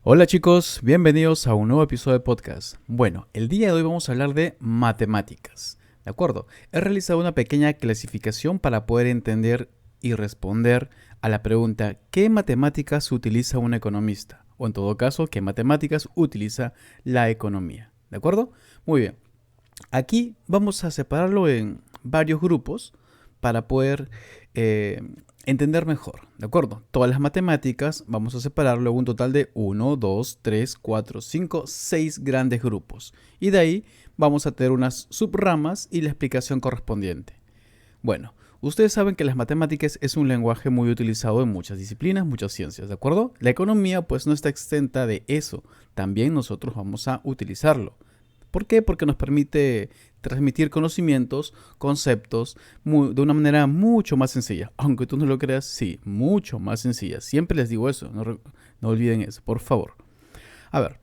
Hola chicos, bienvenidos a un nuevo episodio de podcast. Bueno, el día de hoy vamos a hablar de matemáticas, ¿de acuerdo? He realizado una pequeña clasificación para poder entender y responder a la pregunta ¿qué matemáticas utiliza un economista? O en todo caso, ¿qué matemáticas utiliza la economía? ¿De acuerdo? Muy bien. Aquí vamos a separarlo en varios grupos para poder eh, entender mejor, ¿de acuerdo? Todas las matemáticas vamos a separarlo en un total de uno, 2, 3, 4, 5, 6 grandes grupos. Y de ahí vamos a tener unas subramas y la explicación correspondiente. Bueno, ustedes saben que las matemáticas es un lenguaje muy utilizado en muchas disciplinas, muchas ciencias, ¿de acuerdo? La economía pues no está exenta de eso. También nosotros vamos a utilizarlo. ¿Por qué? Porque nos permite transmitir conocimientos, conceptos, de una manera mucho más sencilla. Aunque tú no lo creas, sí, mucho más sencilla. Siempre les digo eso, no olviden eso, por favor. A ver,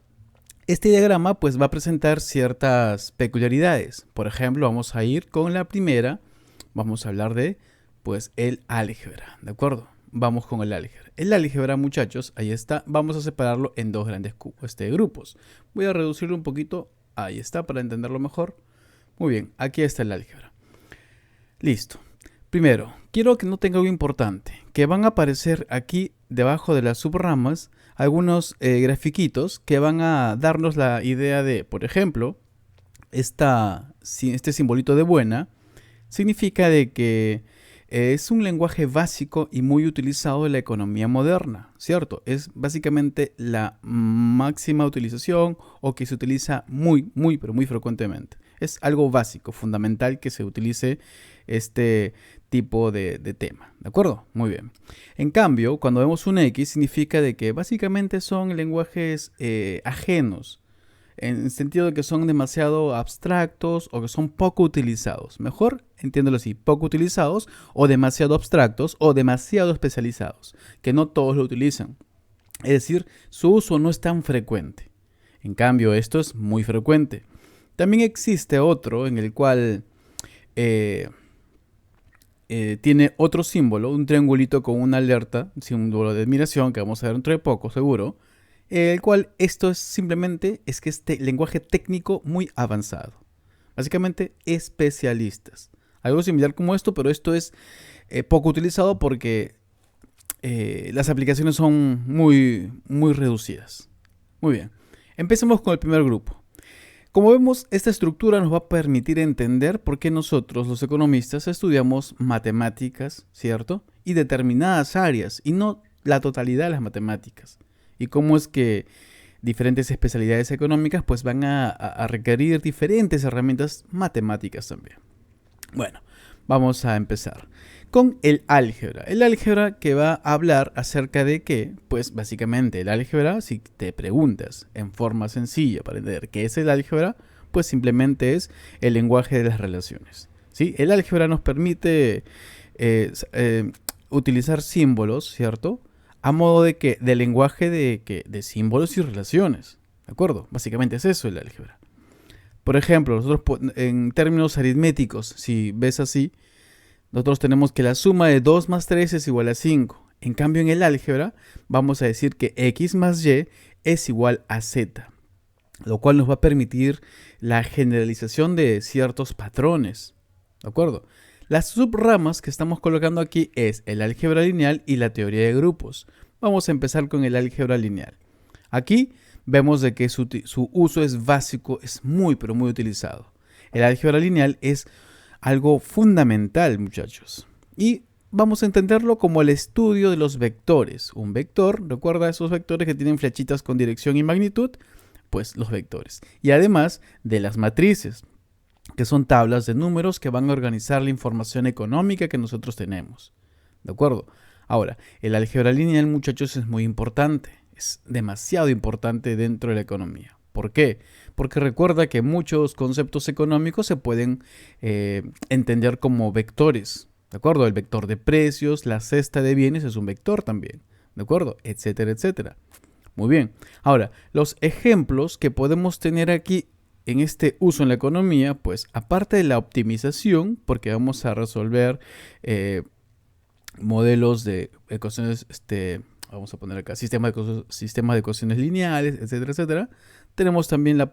este diagrama pues va a presentar ciertas peculiaridades. Por ejemplo, vamos a ir con la primera, vamos a hablar de pues el álgebra, ¿de acuerdo? Vamos con el álgebra. El álgebra, muchachos, ahí está, vamos a separarlo en dos grandes grupos. Voy a reducirlo un poquito. Ahí está, para entenderlo mejor. Muy bien, aquí está el álgebra. Listo. Primero, quiero que noten algo importante, que van a aparecer aquí debajo de las subramas algunos grafiquitos que van a darnos la idea de, por ejemplo, este simbolito de buena significa de que es un lenguaje básico y muy utilizado en la economía moderna, ¿cierto? Es básicamente la máxima utilización o que se utiliza pero muy frecuentemente. Es algo básico, fundamental que se utilice este tipo de tema, ¿de acuerdo? Muy bien. En cambio, cuando vemos un X, significa de que básicamente son lenguajes ajenos, en el sentido de que son demasiado abstractos o que son poco utilizados. Mejor, entiéndelo así, poco utilizados o demasiado abstractos o demasiado especializados, que no todos lo utilizan. Es decir, su uso no es tan frecuente. En cambio, esto es muy frecuente. También existe otro en el cual tiene otro símbolo, un triangulito con una alerta, símbolo de admiración, que vamos a ver dentro de poco, seguro. El cual esto es simplemente es que este lenguaje técnico muy avanzado. Básicamente especialistas. Algo similar como esto, pero esto es poco utilizado porque las aplicaciones son muy reducidas. Muy bien. Empecemos con el primer grupo. Como vemos, esta estructura nos va a permitir entender por qué nosotros, los economistas, estudiamos matemáticas, ¿cierto? Y determinadas áreas, y no la totalidad de las matemáticas. Y cómo es que diferentes especialidades económicas pues van a requerir diferentes herramientas matemáticas también. Bueno, vamos a empezar con el álgebra. El álgebra que va a hablar acerca de qué, pues básicamente el álgebra, si te preguntas en forma sencilla para entender qué es el álgebra, pues simplemente es el lenguaje de las relaciones. ¿Sí? El álgebra nos permite utilizar símbolos, ¿cierto? A modo de que del lenguaje de símbolos y relaciones. ¿De acuerdo? Básicamente es eso el álgebra. Por ejemplo, nosotros en términos aritméticos, si ves así, nosotros tenemos que la suma de 2 más 3 es igual a 5. En cambio, en el álgebra vamos a decir que x más y es igual a z, lo cual nos va a permitir la generalización de ciertos patrones. ¿De acuerdo? Las subramas que estamos colocando aquí es el álgebra lineal y la teoría de grupos. Vamos a empezar con el álgebra lineal. Aquí vemos de que su uso es básico, es pero muy utilizado. El álgebra lineal es algo fundamental, muchachos. Y vamos a entenderlo como el estudio de los vectores. Un vector, recuerda esos vectores que tienen flechitas con dirección y magnitud, pues los vectores. Y además de las matrices, que son tablas de números que van a organizar la información económica que nosotros tenemos. ¿De acuerdo? Ahora, el álgebra lineal, muchachos, es muy importante. Es demasiado importante dentro de la economía. ¿Por qué? Porque recuerda que muchos conceptos económicos se pueden entender como vectores. ¿De acuerdo? El vector de precios, la cesta de bienes es un vector también. ¿De acuerdo? Etcétera, etcétera. Muy bien. Ahora, los ejemplos que podemos tener aquí en este uso en la economía, pues aparte de la optimización, porque vamos a resolver modelos de ecuaciones vamos a poner acá, sistema de ecuaciones lineales, etcétera, etcétera. Tenemos también para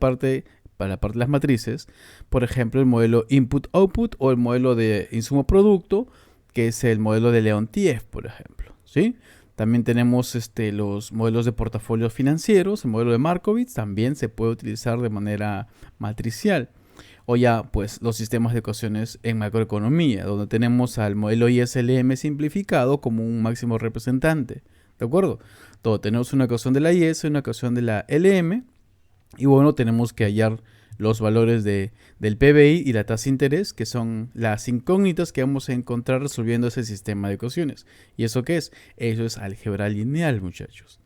la parte de las matrices, por ejemplo, el modelo input-output o el modelo de insumo-producto, que es el modelo de Leontief, por ejemplo, ¿sí? También tenemos los modelos de portafolios financieros, el modelo de Markowitz también se puede utilizar de manera matricial. O ya, pues, los sistemas de ecuaciones en macroeconomía, donde tenemos al modelo ISLM simplificado como un máximo representante, ¿de acuerdo? Tenemos una ecuación de la IS, una ecuación de la LM, y bueno, tenemos que hallar los valores del PBI y la tasa de interés, que son las incógnitas que vamos a encontrar resolviendo ese sistema de ecuaciones. ¿Y eso qué es? Eso es álgebra lineal, muchachos.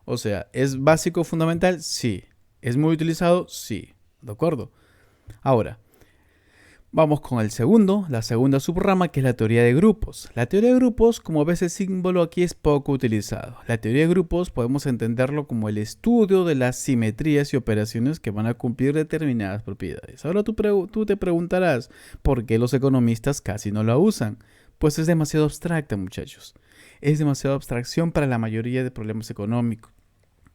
O sea, ¿es básico, fundamental? Sí. ¿Es muy utilizado? Sí. ¿De acuerdo? Ahora, vamos con la segunda subrama, que es la teoría de grupos. La teoría de grupos, como ves el símbolo aquí, es poco utilizado. La teoría de grupos podemos entenderlo como el estudio de las simetrías y operaciones que van a cumplir determinadas propiedades. Ahora tú te preguntarás, ¿por qué los economistas casi no la usan? Pues es demasiado abstracta, muchachos. Es demasiada abstracción para la mayoría de problemas económicos.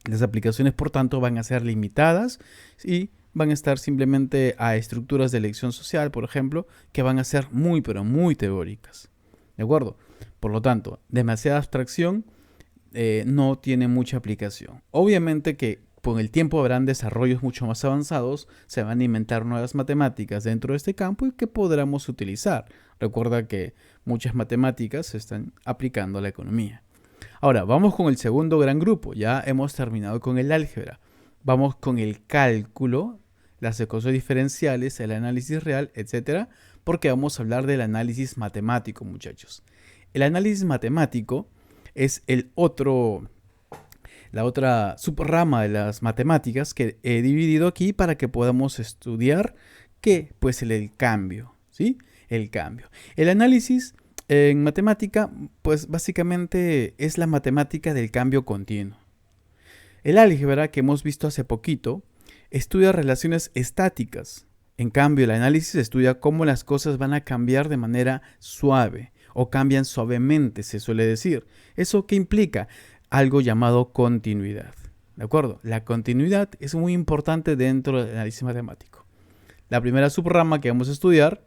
Las aplicaciones, por tanto, van a ser limitadas y van a estar simplemente a estructuras de elección social, por ejemplo, que van a ser muy, pero muy teóricas. ¿De acuerdo? Por lo tanto, demasiada abstracción no tiene mucha aplicación. Obviamente que con el tiempo habrán desarrollos mucho más avanzados, se van a inventar nuevas matemáticas dentro de este campo y que podremos utilizar. Recuerda que muchas matemáticas se están aplicando a la economía. Ahora, vamos con el segundo gran grupo. Ya hemos terminado con el álgebra. Vamos con el cálculo, las ecuaciones diferenciales, el análisis real, etcétera, porque vamos a hablar del análisis matemático, muchachos. El análisis matemático es la otra subrama de las matemáticas que he dividido aquí para que podamos estudiar qué, pues el cambio, ¿sí? El cambio. El análisis en matemática, pues básicamente es la matemática del cambio continuo. El álgebra, que hemos visto hace poquito, estudia relaciones estáticas. En cambio, el análisis estudia cómo las cosas van a cambiar de manera suave o cambian suavemente, se suele decir. ¿Eso qué implica? Algo llamado continuidad. ¿De acuerdo? La continuidad es muy importante dentro del análisis matemático. La primera subrama que vamos a estudiar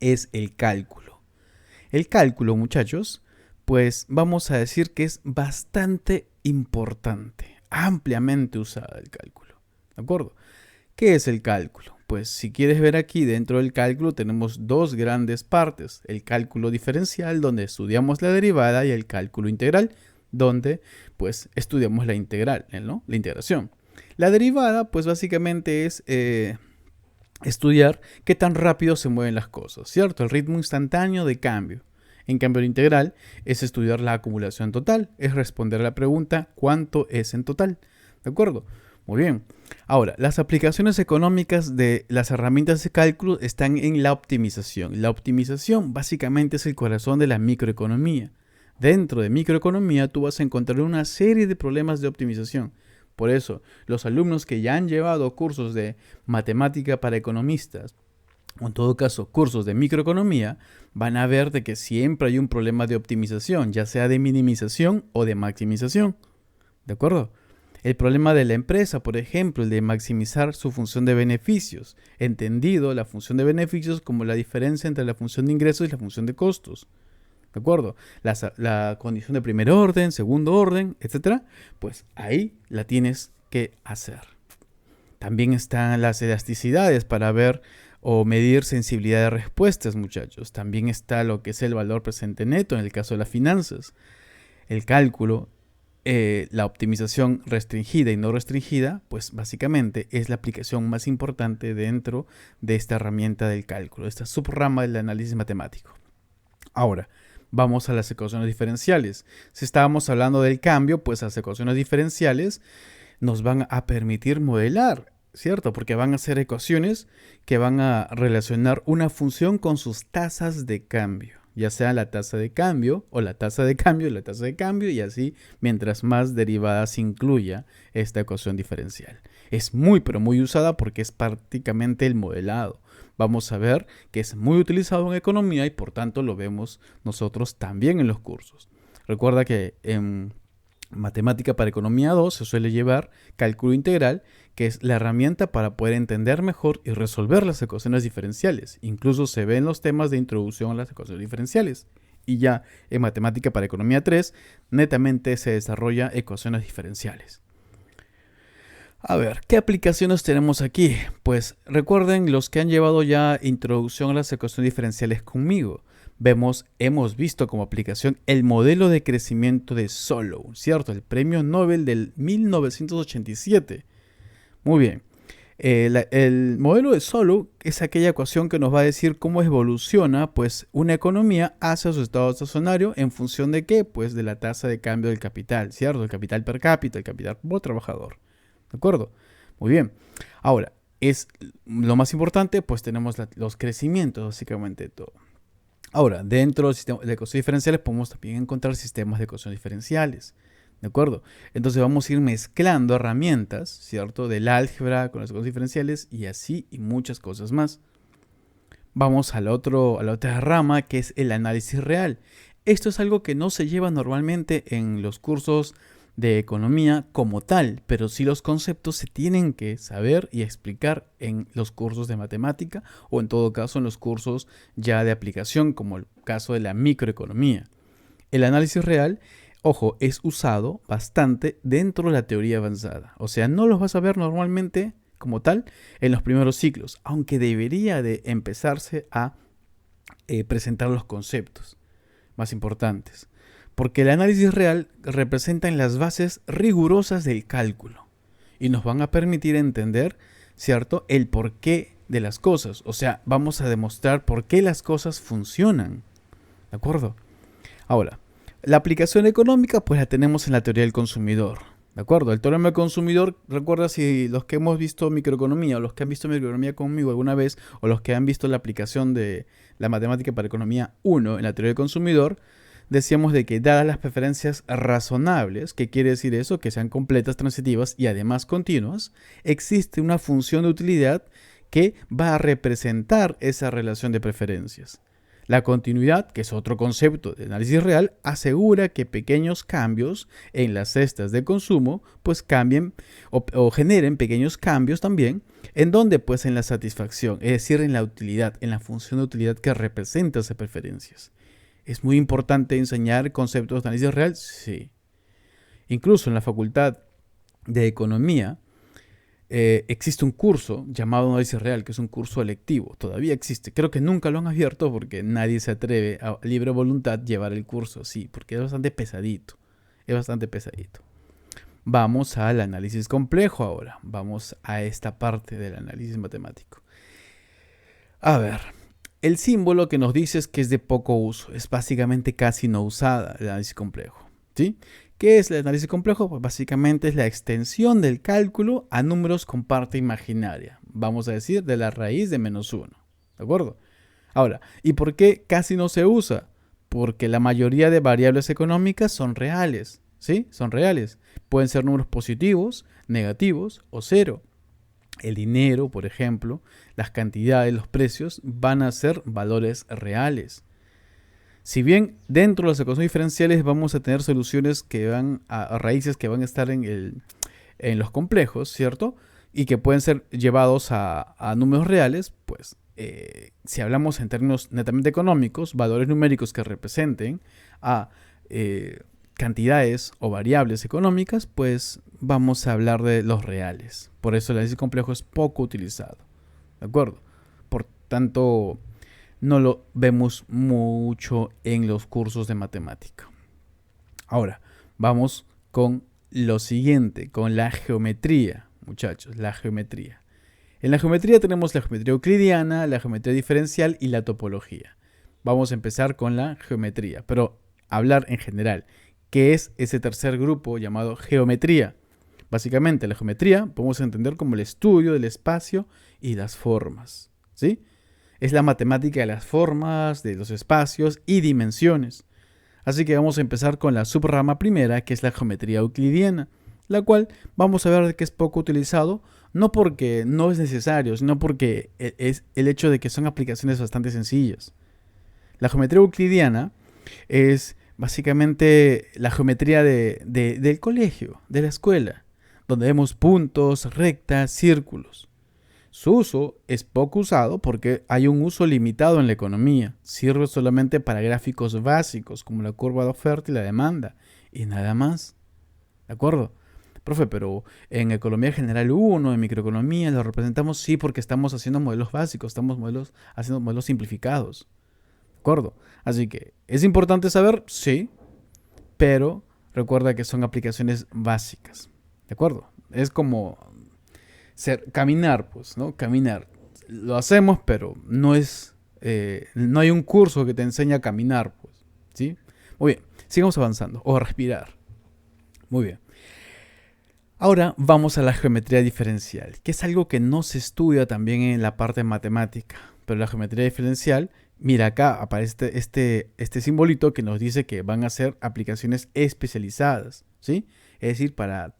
es el cálculo. El cálculo, muchachos, pues vamos a decir que es bastante importante, ampliamente usada el cálculo. ¿De acuerdo? ¿Qué es el cálculo? Pues si quieres ver aquí dentro del cálculo tenemos dos grandes partes. El cálculo diferencial, donde estudiamos la derivada, y el cálculo integral, donde pues estudiamos la integral, ¿no? La integración. La derivada pues básicamente es estudiar qué tan rápido se mueven las cosas, ¿cierto? El ritmo instantáneo de cambio. En cambio, el integral es estudiar la acumulación total, es responder a la pregunta ¿cuánto es en total? ¿De acuerdo? Muy bien. Ahora, las aplicaciones económicas de las herramientas de cálculo están en la optimización. La optimización básicamente es el corazón de la microeconomía. Dentro de microeconomía tú vas a encontrar una serie de problemas de optimización. Por eso, los alumnos que ya han llevado cursos de matemática para economistas, o en todo caso cursos de microeconomía, van a ver de que siempre hay un problema de optimización, ya sea de minimización o de maximización. ¿De acuerdo? El problema de la empresa, por ejemplo, el de maximizar su función de beneficios, entendido la función de beneficios como la diferencia entre la función de ingresos y la función de costos. ¿De acuerdo? La condición de primer orden, segundo orden, etcétera, pues ahí la tienes que hacer. También están las elasticidades para ver o medir sensibilidad de respuestas, muchachos. También está lo que es el valor presente neto en el caso de las finanzas. El cálculo, la optimización restringida y no restringida, pues básicamente es la aplicación más importante dentro de esta herramienta del cálculo, esta subrama del análisis matemático. Ahora, vamos a las ecuaciones diferenciales. Si estábamos hablando del cambio, pues las ecuaciones diferenciales nos van a permitir modelar, ¿cierto? Porque van a ser ecuaciones que van a relacionar una función con sus tasas de cambio, ya sea la tasa de cambio o la tasa de cambio y la tasa de cambio, y así mientras más derivadas incluya esta ecuación diferencial. Es muy, pero muy usada porque es prácticamente el modelado. Vamos a ver que es muy utilizado en economía y por tanto lo vemos nosotros también en los cursos. Recuerda que en Matemática para Economía 2 se suele llevar cálculo integral, que es la herramienta para poder entender mejor y resolver las ecuaciones diferenciales. Incluso se ve en los temas de introducción a las ecuaciones diferenciales. Y ya en Matemática para Economía 3, netamente se desarrolla ecuaciones diferenciales. A ver, ¿qué aplicaciones tenemos aquí? Pues recuerden los que han llevado ya introducción a las ecuaciones diferenciales conmigo. Hemos visto como aplicación el modelo de crecimiento de Solow, ¿cierto? El premio Nobel del 1987. Muy bien. El modelo de Solow es aquella ecuación que nos va a decir cómo evoluciona pues, una economía hacia su estado estacionario en función de qué? Pues de la tasa de cambio del capital, ¿cierto? El capital per cápita, el capital por trabajador. ¿De acuerdo? Muy bien. Ahora, es lo más importante, pues tenemos los crecimientos, básicamente todo. Ahora, dentro del sistema de ecuaciones diferenciales podemos también encontrar sistemas de ecuaciones diferenciales. ¿De acuerdo? Entonces vamos a ir mezclando herramientas, ¿cierto? Del álgebra con las ecuaciones diferenciales y así y muchas cosas más. Vamos a la otra rama que es el análisis real. Esto es algo que no se lleva normalmente en los cursos de economía como tal, pero sí los conceptos se tienen que saber y explicar en los cursos de matemática o en todo caso en los cursos ya de aplicación como el caso de la microeconomía. El análisis real, ojo, es usado bastante dentro de la teoría avanzada, o sea, no los vas a ver normalmente como tal en los primeros ciclos, aunque debería de empezarse a presentar los conceptos más importantes. Porque el análisis real representa las bases rigurosas del cálculo y nos van a permitir entender, ¿cierto?, el porqué de las cosas. O sea, vamos a demostrar por qué las cosas funcionan. ¿De acuerdo? Ahora, la aplicación económica pues la tenemos en la teoría del consumidor. ¿De acuerdo? El teorema del consumidor, recuerda si los que hemos visto microeconomía o los que han visto microeconomía conmigo alguna vez o los que han visto la aplicación de la matemática para economía 1 en la teoría del consumidor, decíamos de que dadas las preferencias razonables, ¿qué quiere decir eso? Que sean completas, transitivas y además continuas, existe una función de utilidad que va a representar esa relación de preferencias. La continuidad, que es otro concepto de análisis real, asegura que pequeños cambios en las cestas de consumo pues cambien o generen pequeños cambios también en donde pues en la satisfacción, es decir, en la utilidad, en la función de utilidad que representa esas preferencias. ¿Es muy importante enseñar conceptos de análisis real? Sí. Incluso en la Facultad de Economía existe un curso llamado Análisis Real, que es un curso electivo. Todavía existe. Creo que nunca lo han abierto porque nadie se atreve a libre voluntad llevar el curso. Sí, porque es bastante pesadito. Es bastante pesadito. Vamos al análisis complejo ahora. Vamos a esta parte del análisis matemático. A ver. El símbolo que nos dice es que es de poco uso, es básicamente casi no usada el análisis complejo, ¿sí? ¿Qué es el análisis complejo? Pues básicamente es la extensión del cálculo a números con parte imaginaria, vamos a decir de la raíz de -1, ¿de acuerdo? Ahora, ¿y por qué casi no se usa? Porque la mayoría de variables económicas son reales, ¿sí? Son reales, pueden ser números positivos, negativos o cero. El dinero, por ejemplo, las cantidades, los precios van a ser valores reales. Si bien dentro de las ecuaciones diferenciales vamos a tener soluciones que van a raíces que van a estar en los complejos, ¿cierto? Y que pueden ser llevados a números reales, pues si hablamos en términos netamente económicos, valores numéricos que representen a cantidades o variables económicas, pues vamos a hablar de los reales. Por eso el análisis complejo es poco utilizado. ¿De acuerdo? Por tanto, no lo vemos mucho en los cursos de matemática. Ahora, vamos con lo siguiente, con la geometría, muchachos, la geometría. En la geometría tenemos la geometría euclidiana, la geometría diferencial y la topología. Vamos a empezar con la geometría, pero hablar en general. ¿Qué es ese tercer grupo llamado geometría? Básicamente, la geometría podemos entender como el estudio del espacio y las formas, ¿sí? Es la matemática de las formas, de los espacios y dimensiones. Así que vamos a empezar con la subrama primera, que es la geometría euclidiana, la cual vamos a ver que es poco utilizado, no porque no es necesario, sino porque es el hecho de que son aplicaciones bastante sencillas. La geometría euclidiana es básicamente la geometría del colegio, de la escuela, donde vemos puntos, rectas, círculos. Su uso es poco usado porque hay un uso limitado en la economía. Sirve solamente para gráficos básicos como la curva de oferta y la demanda y nada más. ¿De acuerdo? Profe, pero en economía general uno, en microeconomía, lo representamos sí porque estamos haciendo modelos básicos, haciendo modelos simplificados. ¿De acuerdo? Así que, ¿es importante saber? Sí, pero recuerda que son aplicaciones básicas. ¿De acuerdo? Es como caminar, pues, ¿no? Caminar. Lo hacemos, pero no hay un curso que te enseñe a caminar, pues, ¿sí? Muy bien, sigamos avanzando. O a respirar. Muy bien. Ahora vamos a la geometría diferencial, que es algo que no se estudia también en la parte matemática. Pero la geometría diferencial, mira acá aparece este simbolito que nos dice que van a ser aplicaciones especializadas, ¿sí? Es decir,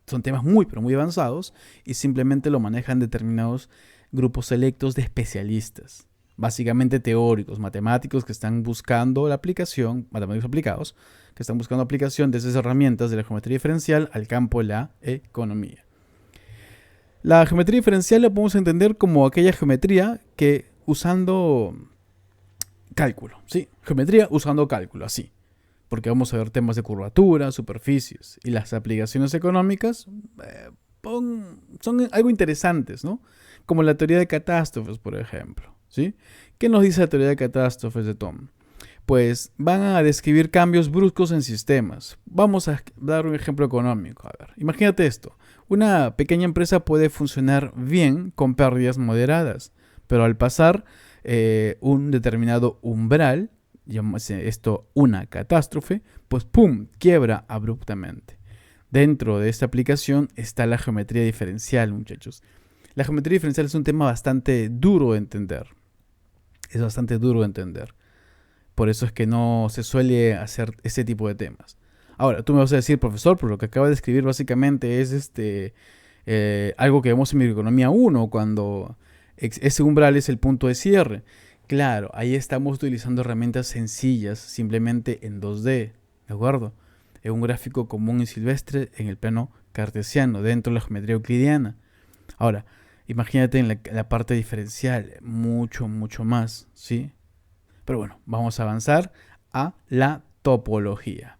son temas muy, pero muy avanzados y simplemente lo manejan determinados grupos selectos de especialistas. Básicamente teóricos, matemáticos que están buscando la aplicación, matemáticos aplicados, que están buscando aplicación de esas herramientas de la geometría diferencial al campo de la economía. La geometría diferencial la podemos entender como aquella geometría que usando cálculo, ¿sí? Geometría usando cálculo, así. Porque vamos a ver temas de curvatura, superficies y las aplicaciones económicas son algo interesantes, ¿no? Como la teoría de catástrofes, por ejemplo, ¿sí? ¿Qué nos dice la teoría de catástrofes de Thom? Pues van a describir cambios bruscos en sistemas. Vamos a dar un ejemplo económico. A ver, imagínate esto. Una pequeña empresa puede funcionar bien con pérdidas moderadas, pero al pasar un determinado umbral, llámase esto una catástrofe, pues ¡pum!, quiebra abruptamente. Dentro de esta aplicación está la geometría diferencial, muchachos. La geometría diferencial es un tema bastante duro de entender. Es bastante duro de entender. Por eso es que no se suele hacer ese tipo de temas. Ahora, tú me vas a decir, profesor, pero lo que acaba de escribir básicamente es algo que vemos en microeconomía 1, cuando ese umbral es el punto de cierre. Claro, ahí estamos utilizando herramientas sencillas, simplemente en 2D, ¿de acuerdo? Es un gráfico común y silvestre en el plano cartesiano, dentro de la geometría euclidiana. Ahora, imagínate en la parte diferencial, mucho, mucho más, ¿sí? Pero bueno, vamos a avanzar a la topología.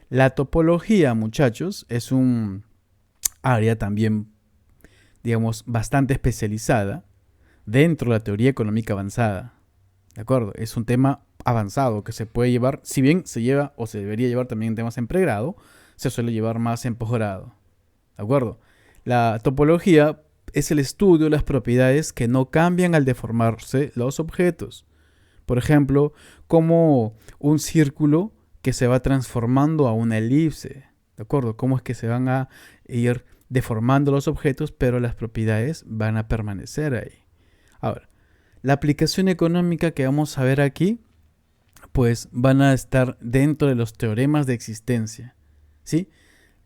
La topología, muchachos, es un área también, digamos, bastante especializada dentro de la teoría económica avanzada. ¿De acuerdo? Es un tema avanzado que se puede llevar, si bien se lleva o se debería llevar también en temas en pregrado, se suele llevar más en posgrado. ¿De acuerdo? La topología es el estudio de las propiedades que no cambian al deformarse los objetos. Por ejemplo, como un círculo que se va transformando a una elipse. ¿De acuerdo? Cómo es que se van a ir deformando los objetos, pero las propiedades van a permanecer ahí. Ahora, la aplicación económica que vamos a ver aquí, pues van a estar dentro de los teoremas de existencia, ¿sí?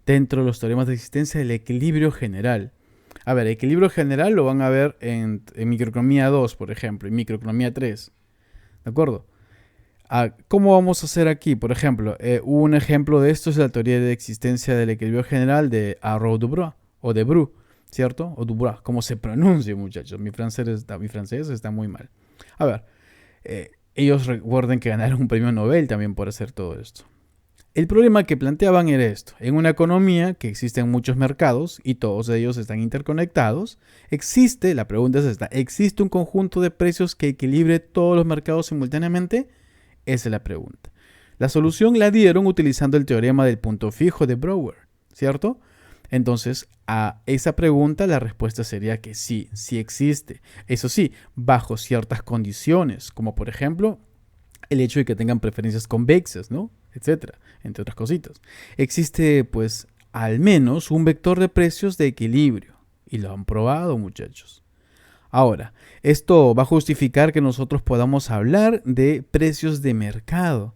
Dentro de los teoremas de existencia del equilibrio general. A ver, equilibrio general lo van a ver en microeconomía 2, por ejemplo, y microeconomía 3. ¿De acuerdo? ¿Cómo vamos a hacer aquí? Por ejemplo, un ejemplo de esto es la teoría de existencia del equilibrio general de Arrow-Dubois, o de Bru, ¿cierto? O Dubois, como se pronuncia, muchachos. Mi francés está muy mal. A ver, ellos recuerden que ganaron un premio Nobel también por hacer todo esto. El problema que planteaban era esto. En una economía que existen muchos mercados y todos ellos están interconectados, la pregunta es esta, ¿existe un conjunto de precios que equilibre todos los mercados simultáneamente? Esa es la pregunta. La solución la dieron utilizando el teorema del punto fijo de Brouwer, ¿cierto? Entonces, a esa pregunta la respuesta sería que sí, sí existe. Eso sí, bajo ciertas condiciones, como por ejemplo el hecho de que tengan preferencias convexas, ¿no? Etcétera, entre otras cositas. Existe, pues, al menos un vector de precios de equilibrio. Y lo han probado, muchachos. Ahora, esto va a justificar que nosotros podamos hablar de precios de mercado,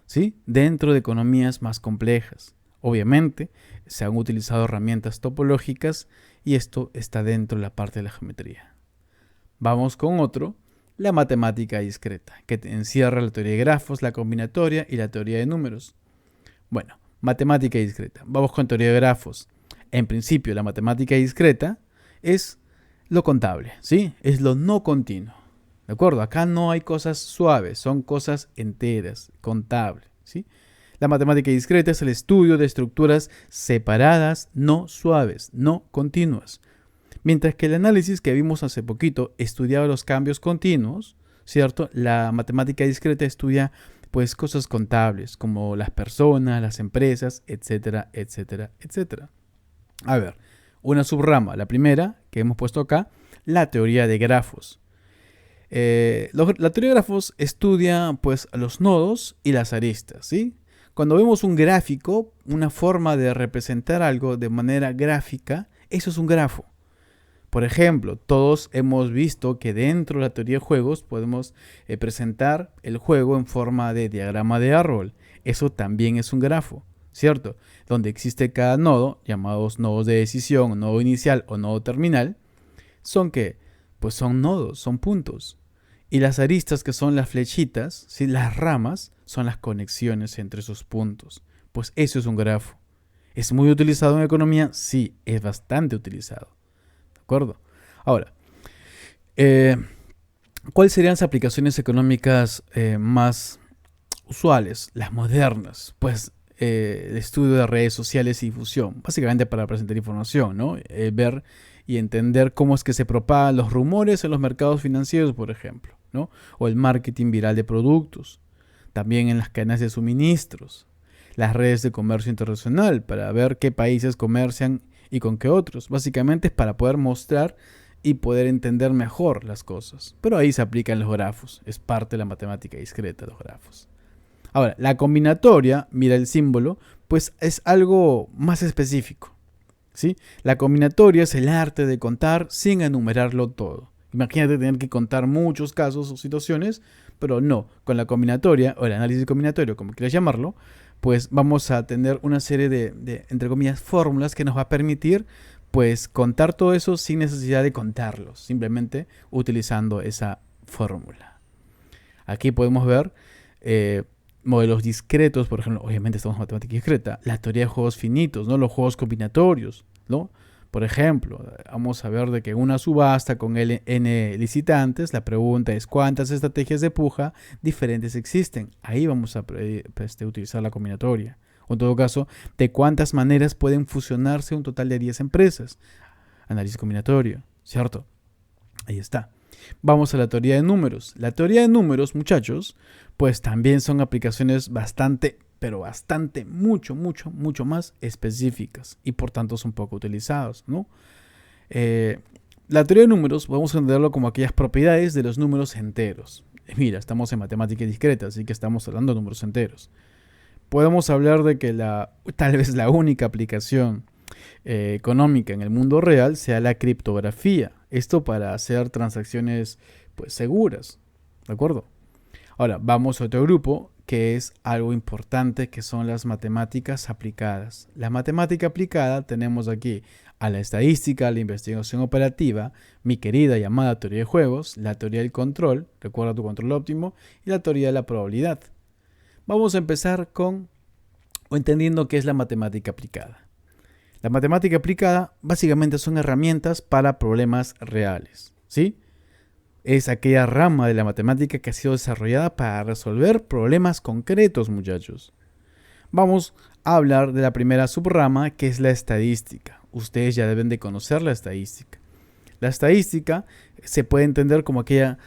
¿sí? Dentro de economías más complejas. Obviamente, se han utilizado herramientas topológicas y esto está dentro de la parte de la geometría. Vamos con otro. La matemática discreta, que encierra la teoría de grafos, la combinatoria y la teoría de números. Bueno, matemática discreta. Vamos con teoría de grafos. En principio, la matemática discreta es lo contable, ¿sí? Es lo no continuo. ¿De acuerdo? Acá no hay cosas suaves, son cosas enteras, contables, ¿sí? La matemática discreta es el estudio de estructuras separadas, no suaves, no continuas. Mientras que el análisis que vimos hace poquito estudiaba los cambios continuos, ¿cierto? La matemática discreta estudia pues cosas contables como las personas, las empresas, etcétera, etcétera, etcétera. A ver, una subrama, la primera que hemos puesto acá, la teoría de grafos. La teoría de grafos estudia pues los nodos y las aristas, ¿sí? Cuando vemos un gráfico, una forma de representar algo de manera gráfica, eso es un grafo. Por ejemplo, todos hemos visto que dentro de la teoría de juegos podemos presentar el juego en forma de diagrama de árbol. Eso también es un grafo, ¿cierto? Donde existe cada nodo, llamados nodos de decisión, nodo inicial o nodo terminal, ¿son qué? Pues son nodos, son puntos. Y las aristas, que son las flechitas, ¿sí? Las ramas, son las conexiones entre esos puntos. Pues eso es un grafo. ¿Es muy utilizado en economía? Sí, es bastante utilizado. ¿De acuerdo? Ahora, ¿cuáles serían las aplicaciones económicas más usuales? Las modernas. Pues el estudio de redes sociales y difusión. Básicamente para presentar información, ¿no? Ver y entender cómo es que se propagan los rumores en los mercados financieros, por ejemplo, ¿no? O el marketing viral de productos. También en las cadenas de suministros. Las redes de comercio internacional, para ver qué países comercian y con qué otros. Básicamente es para poder mostrar y poder entender mejor las cosas. Pero ahí se aplican los grafos. Es parte de la matemática discreta, los grafos. Ahora, la combinatoria, mira el símbolo, pues es algo más específico, ¿sí? La combinatoria es el arte de contar sin enumerarlo todo. Imagínate tener que contar muchos casos o situaciones, pero no. Con la combinatoria, o el análisis combinatorio, como quieras llamarlo, pues vamos a tener una serie de, entre comillas, fórmulas que nos va a permitir pues contar todo eso sin necesidad de contarlos, simplemente utilizando esa fórmula. Aquí podemos ver modelos discretos, por ejemplo, obviamente estamos en matemática discreta, la teoría de juegos finitos, ¿no? Los juegos combinatorios, ¿no? Por ejemplo, vamos a ver de que una subasta con n licitantes, la pregunta es ¿cuántas estrategias de puja diferentes existen? Ahí vamos a utilizar la combinatoria. O en todo caso, ¿de cuántas maneras pueden fusionarse un total de 10 empresas? Análisis combinatorio, ¿cierto? Ahí está. Vamos a la teoría de números. La teoría de números, muchachos, pues también son aplicaciones bastante, pero bastante, mucho más específicas y por tanto son poco utilizadas, ¿no? La teoría de números podemos entenderlo como aquellas propiedades de los números enteros. Mira, estamos en matemática discreta, así que estamos hablando de números enteros. Podemos hablar de que tal vez la única aplicación económica en el mundo real sea la criptografía. Esto para hacer transacciones pues seguras, ¿de acuerdo? Ahora, vamos a otro grupo que es algo importante, que son las matemáticas aplicadas. La matemática aplicada tenemos aquí a la estadística, a la investigación operativa, mi querida llamada teoría de juegos, la teoría del control, recuerda tu control óptimo, y la teoría de la probabilidad. Vamos a empezar entendiendo qué es la matemática aplicada. La matemática aplicada básicamente son herramientas para problemas reales, ¿sí? Es aquella rama de la matemática que ha sido desarrollada para resolver problemas concretos, muchachos. Vamos a hablar de la primera subrama, que es la estadística. Ustedes ya deben de conocer la estadística. La estadística se puede entender como aquella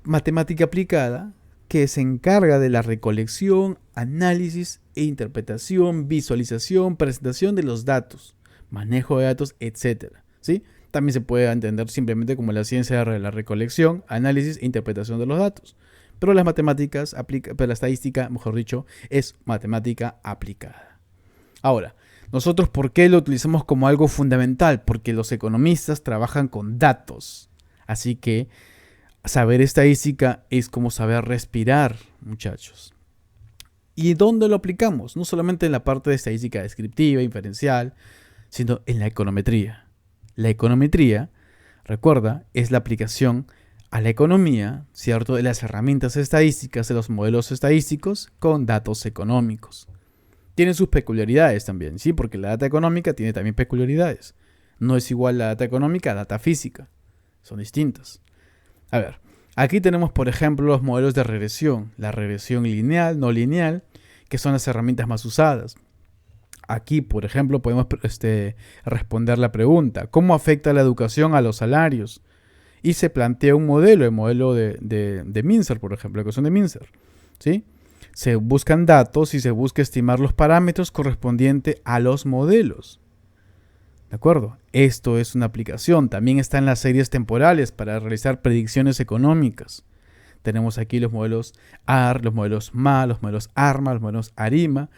matemática aplicada que se encarga de la recolección, análisis e interpretación, visualización, presentación de los datos, manejo de datos, etc. ¿Sí? También se puede entender simplemente como la ciencia de la recolección, análisis e interpretación de los datos. Pero las matemáticas, pero la estadística, mejor dicho, es matemática aplicada. Ahora, nosotros, ¿por qué lo utilizamos como algo fundamental? Porque los economistas trabajan con datos. Así que saber estadística es como saber respirar, muchachos. ¿Y dónde lo aplicamos? No solamente en la parte de estadística descriptiva, inferencial, sino en la econometría. La econometría, recuerda, es la aplicación a la economía, ¿cierto?, de las herramientas estadísticas, de los modelos estadísticos con datos económicos. Tiene sus peculiaridades también, ¿sí? Porque la data económica tiene también peculiaridades. No es igual la data económica a data física. Son distintas. A ver, aquí tenemos, por ejemplo, los modelos de regresión. La regresión lineal, no lineal, que son las herramientas más usadas. Aquí, por ejemplo, podemos responder la pregunta: ¿cómo afecta la educación a los salarios? Y se plantea un modelo, el modelo de Mincer, por ejemplo, la ecuación de Mincer, ¿sí? Se buscan datos y se busca estimar los parámetros correspondientes a los modelos. ¿De acuerdo? Esto es una aplicación. También está en las series temporales para realizar predicciones económicas. Tenemos aquí los modelos AR, los modelos MA, los modelos ARMA, los modelos ARIMA,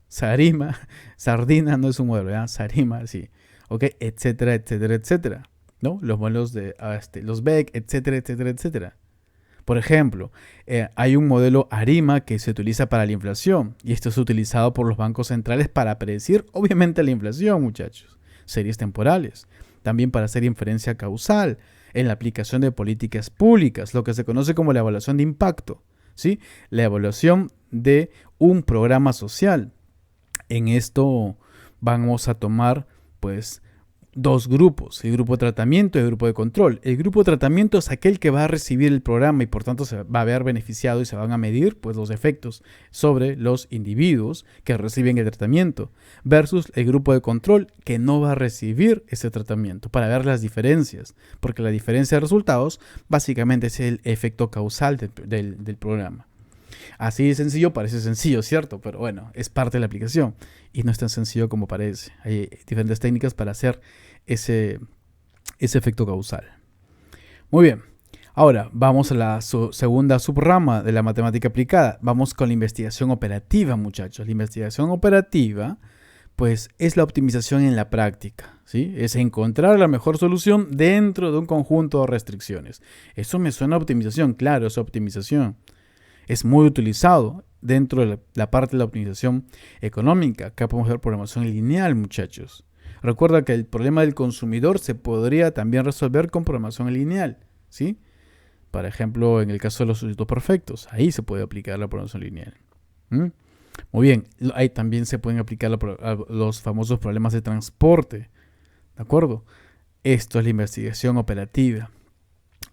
SARIMA, Sardina no es un modelo, ¿verdad? SARIMA, sí. Ok, etcétera, etcétera, etcétera. ¿No? Los modelos de los BEC, etcétera, etcétera, etcétera. Por ejemplo, hay un modelo ARIMA que se utiliza para la inflación y esto es utilizado por los bancos centrales para predecir, obviamente, la inflación, muchachos. Series temporales. También para hacer inferencia causal en la aplicación de políticas públicas, lo que se conoce como la evaluación de impacto, ¿sí? La evaluación de un programa social. En esto vamos a tomar, pues, dos grupos, el grupo de tratamiento y el grupo de control. El grupo de tratamiento es aquel que va a recibir el programa y por tanto se va a ver beneficiado y se van a medir, pues, los efectos sobre los individuos que reciben el tratamiento, versus el grupo de control que no va a recibir ese tratamiento, para ver las diferencias, porque la diferencia de resultados básicamente es el efecto causal del programa. Así de sencillo, parece sencillo, ¿cierto? Pero bueno, es parte de la aplicación y no es tan sencillo como parece. Hay diferentes técnicas para hacer ese efecto causal. Muy bien, ahora vamos a la segunda subrama de la matemática aplicada. Vamos con la investigación operativa, muchachos. La investigación operativa, pues, es la optimización en la práctica, ¿sí? Es encontrar la mejor solución dentro de un conjunto de restricciones. Eso me suena a optimización, claro, es optimización. Es muy utilizado dentro de la parte de la optimización económica. Acá podemos ver programación lineal, muchachos. Recuerda que el problema del consumidor se podría también resolver con programación lineal, ¿sí? Por ejemplo, en el caso de los sustitutos perfectos, ahí se puede aplicar la programación lineal. Muy bien, ahí también se pueden aplicar los famosos problemas de transporte, ¿de acuerdo? Esto es la investigación operativa.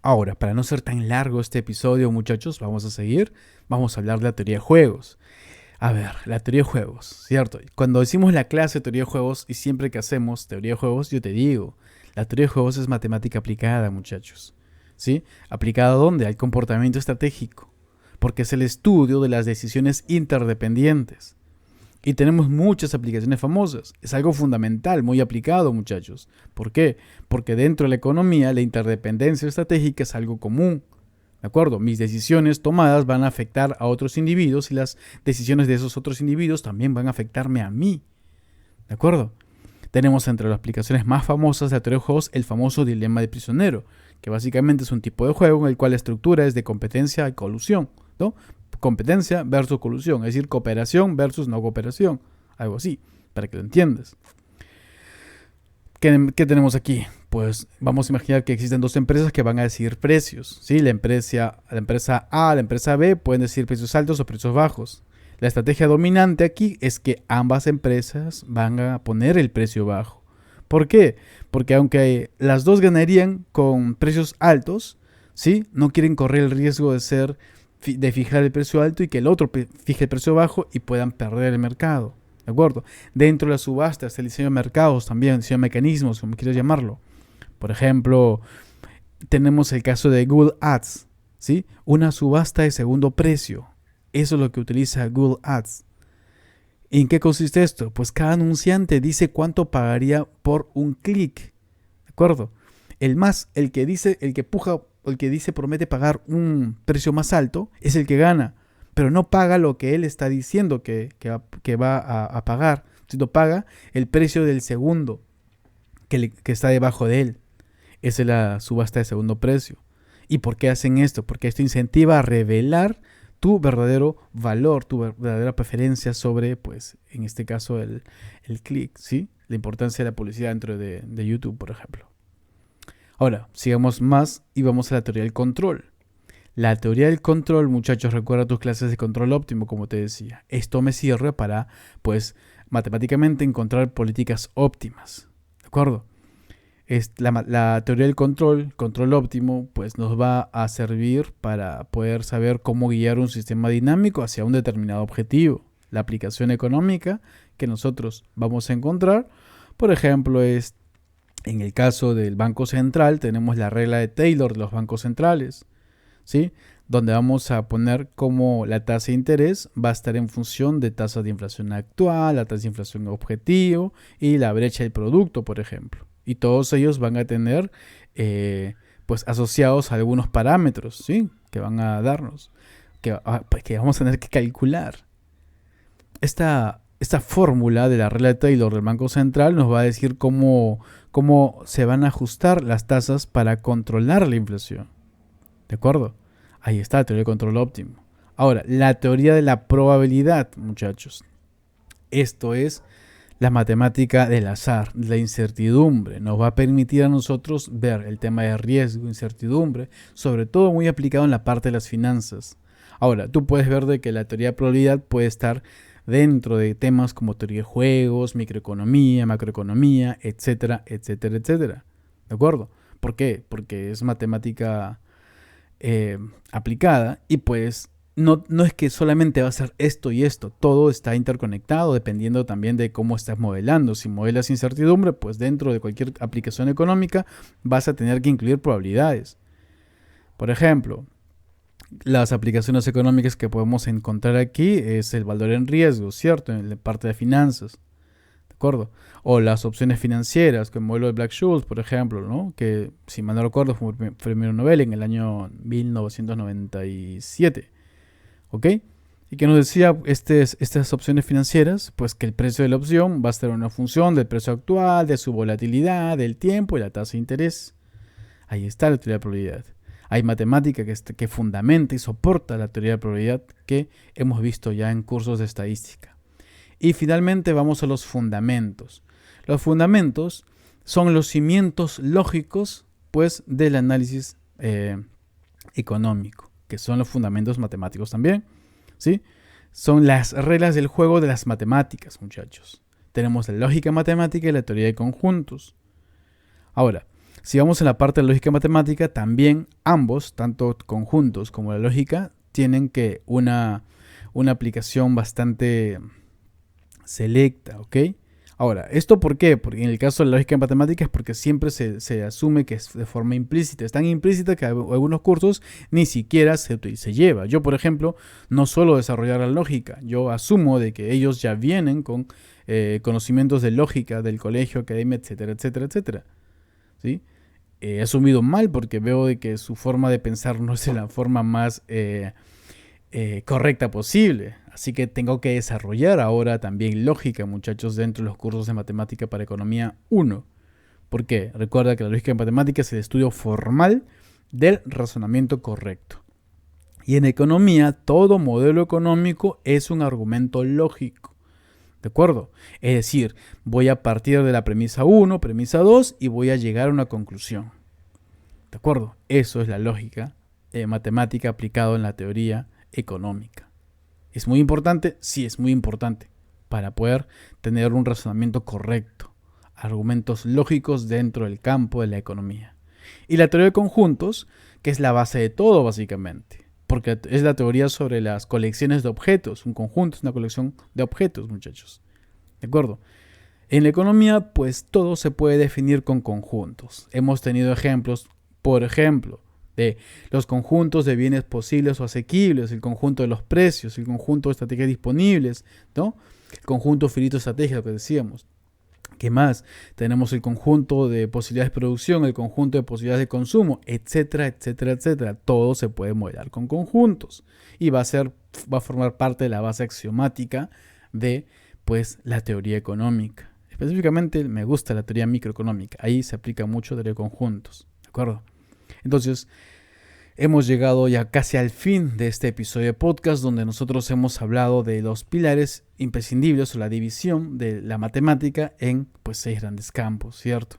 Ahora, para no ser tan largo este episodio, muchachos, vamos a seguir. Vamos a hablar de la teoría de juegos. A ver, la teoría de juegos, ¿cierto? Cuando decimos la clase de teoría de juegos y siempre que hacemos teoría de juegos, yo te digo, la teoría de juegos es matemática aplicada, muchachos. ¿Sí? ¿Aplicada a dónde? Al comportamiento estratégico. Porque es el estudio de las decisiones interdependientes. Y tenemos muchas aplicaciones famosas. Es algo fundamental, muy aplicado, muchachos. ¿Por qué? Porque dentro de la economía la interdependencia estratégica es algo común. ¿De acuerdo? Mis decisiones tomadas van a afectar a otros individuos y las decisiones de esos otros individuos también van a afectarme a mí. ¿De acuerdo? Tenemos entre las aplicaciones más famosas de la teoría de juegos el famoso dilema del prisionero, que básicamente es un tipo de juego en el cual la estructura es de competencia y colusión, ¿no? Competencia versus colusión, es decir, cooperación versus no cooperación, algo así, para que lo entiendas. ¿Qué tenemos aquí? Pues vamos a imaginar que existen dos empresas que van a decidir precios, ¿sí? La empresa A, la empresa B pueden decidir precios altos o precios bajos. La estrategia dominante aquí es que ambas empresas van a poner el precio bajo. ¿Por qué? Porque aunque las dos ganarían con precios altos, ¿sí? No quieren correr el riesgo de fijar el precio alto y que el otro fije el precio bajo y puedan perder el mercado. ¿De acuerdo? Dentro de las subastas, el diseño de mercados también, diseño de mecanismos, como quieras llamarlo. Por ejemplo, tenemos el caso de Google Ads, ¿sí? Una subasta de segundo precio. Eso es lo que utiliza Google Ads. ¿En qué consiste esto? Pues cada anunciante dice cuánto pagaría por un clic. ¿De acuerdo? El que dice promete pagar un precio más alto es el que gana, pero no paga lo que él está diciendo que va a pagar, sino paga el precio del segundo que está debajo de él. Esa es la subasta de segundo precio. ¿Y por qué hacen esto? Porque esto incentiva a revelar tu verdadero valor, tu verdadera preferencia sobre, pues, en este caso, el clic, ¿sí? La importancia de la publicidad dentro de YouTube, por ejemplo. Ahora, sigamos más y vamos a la teoría del control. La teoría del control, muchachos, recuerda tus clases de control óptimo, como te decía. Esto me sirve para, pues, matemáticamente encontrar políticas óptimas. ¿De acuerdo? La teoría del control óptimo, pues nos va a servir para poder saber cómo guiar un sistema dinámico hacia un determinado objetivo. La aplicación económica que nosotros vamos a encontrar, por ejemplo, es en el caso del Banco Central, tenemos la regla de Taylor de los bancos centrales, ¿sí? Donde vamos a poner cómo la tasa de interés va a estar en función de tasa de inflación actual, la tasa de inflación objetivo y la brecha del producto, por ejemplo. Y todos ellos van a tener pues asociados a algunos parámetros, ¿sí? Que van a darnos, pues, que vamos a tener que calcular. Esta fórmula de la regla de Taylor del Banco Central nos va a decir cómo se van a ajustar las tasas para controlar la inflación. ¿De acuerdo? Ahí está la teoría de control óptimo. Ahora, la teoría de la probabilidad, muchachos. Esto es la matemática del azar, de la incertidumbre. Nos va a permitir a nosotros ver el tema de riesgo, incertidumbre, sobre todo muy aplicado en la parte de las finanzas. Ahora, tú puedes ver de que la teoría de probabilidad puede estar dentro de temas como teoría de juegos, microeconomía, macroeconomía, etcétera, etcétera, etcétera. ¿De acuerdo? ¿Por qué? Porque es matemática aplicada y pues no es que solamente va a ser esto y esto, todo está interconectado dependiendo también de cómo estás modelando. Si modelas incertidumbre, pues dentro de cualquier aplicación económica vas a tener que incluir probabilidades. Por ejemplo, las aplicaciones económicas que podemos encontrar aquí es el valor en riesgo, ¿cierto? En la parte de finanzas, ¿de acuerdo? O las opciones financieras, como el modelo de Black-Scholes, por ejemplo, ¿no? Que, si mal no recuerdo, fue el premio Nobel en el año 1997, ¿ok? Y que nos decía estas opciones financieras, pues que el precio de la opción va a ser una función del precio actual, de su volatilidad, del tiempo y la tasa de interés. Ahí está la teoría de probabilidad. Hay matemática que fundamenta y soporta la teoría de probabilidad que hemos visto ya en cursos de estadística. Y finalmente vamos a los fundamentos. Los fundamentos son los cimientos lógicos, pues, del análisis económico, que son los fundamentos matemáticos también, ¿sí? Son las reglas del juego de las matemáticas, muchachos. Tenemos la lógica matemática y la teoría de conjuntos. Ahora, si vamos en la parte de la lógica matemática, también ambos, tanto conjuntos como la lógica, tienen que una aplicación bastante selecta, ¿ok? Ahora, ¿esto por qué? Porque en el caso de la lógica en matemáticas es porque siempre se asume que es de forma implícita. Es tan implícita que algunos cursos ni siquiera se lleva. Yo, por ejemplo, no suelo desarrollar la lógica. Yo asumo de que ellos ya vienen con conocimientos de lógica del colegio, academia, etcétera, etcétera, etcétera. ¿Sí? He asumido mal porque veo de que su forma de pensar no es la forma más correcta posible. Así que tengo que desarrollar ahora también lógica, muchachos, dentro de los cursos de matemática para economía 1. ¿Por qué? Recuerda que la lógica en matemática es el estudio formal del razonamiento correcto. Y en economía, todo modelo económico es un argumento lógico. ¿De acuerdo? Es decir, voy a partir de la premisa 1, premisa 2 y voy a llegar a una conclusión. ¿De acuerdo? Eso es la lógica matemática aplicada en la teoría económica. ¿Es muy importante? Sí, es muy importante para poder tener un razonamiento correcto, argumentos lógicos dentro del campo de la economía. Y la teoría de conjuntos, que es la base de todo básicamente, porque es la teoría sobre las colecciones de objetos. Un conjunto es una colección de objetos, muchachos. ¿De acuerdo? En la economía, pues todo se puede definir con conjuntos. Hemos tenido ejemplos, por ejemplo, de los conjuntos de bienes posibles o asequibles, el conjunto de los precios, el conjunto de estrategias disponibles, ¿no? El conjunto finito estratégico que decíamos. ¿Qué más? Tenemos el conjunto de posibilidades de producción, el conjunto de posibilidades de consumo, etcétera, etcétera, etcétera. Todo se puede modelar con conjuntos y va a formar parte de la base axiomática de, pues, la teoría económica. Específicamente me gusta la teoría microeconómica. Ahí se aplica mucho teoría de conjuntos, ¿de acuerdo? Entonces, hemos llegado ya casi al fin de este episodio de podcast donde nosotros hemos hablado de los pilares imprescindibles o la división de la matemática en, pues, 6 grandes campos, ¿cierto?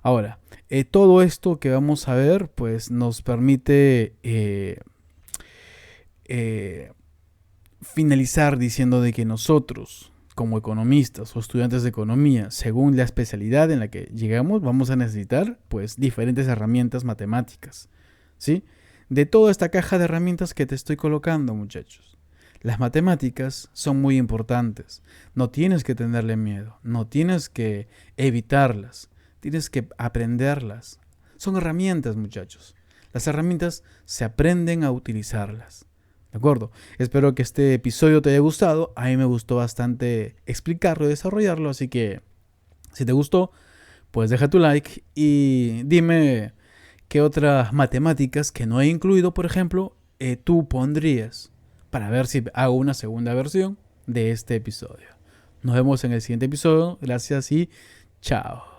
Ahora, todo esto que vamos a ver, pues, nos permite finalizar diciendo de que nosotros, como economistas o estudiantes de economía, según la especialidad en la que llegamos, vamos a necesitar pues diferentes herramientas matemáticas, ¿sí? De toda esta caja de herramientas que te estoy colocando, muchachos. Las matemáticas son muy importantes. No tienes que tenerle miedo, no tienes que evitarlas, tienes que aprenderlas. Son herramientas, muchachos. Las herramientas se aprenden a utilizarlas. ¿De acuerdo? Espero que este episodio te haya gustado. A mí me gustó bastante explicarlo y desarrollarlo, así que si te gustó, pues deja tu like y dime qué otras matemáticas que no he incluido, por ejemplo, tú pondrías para ver si hago una segunda versión de este episodio. Nos vemos en el siguiente episodio. Gracias y chao.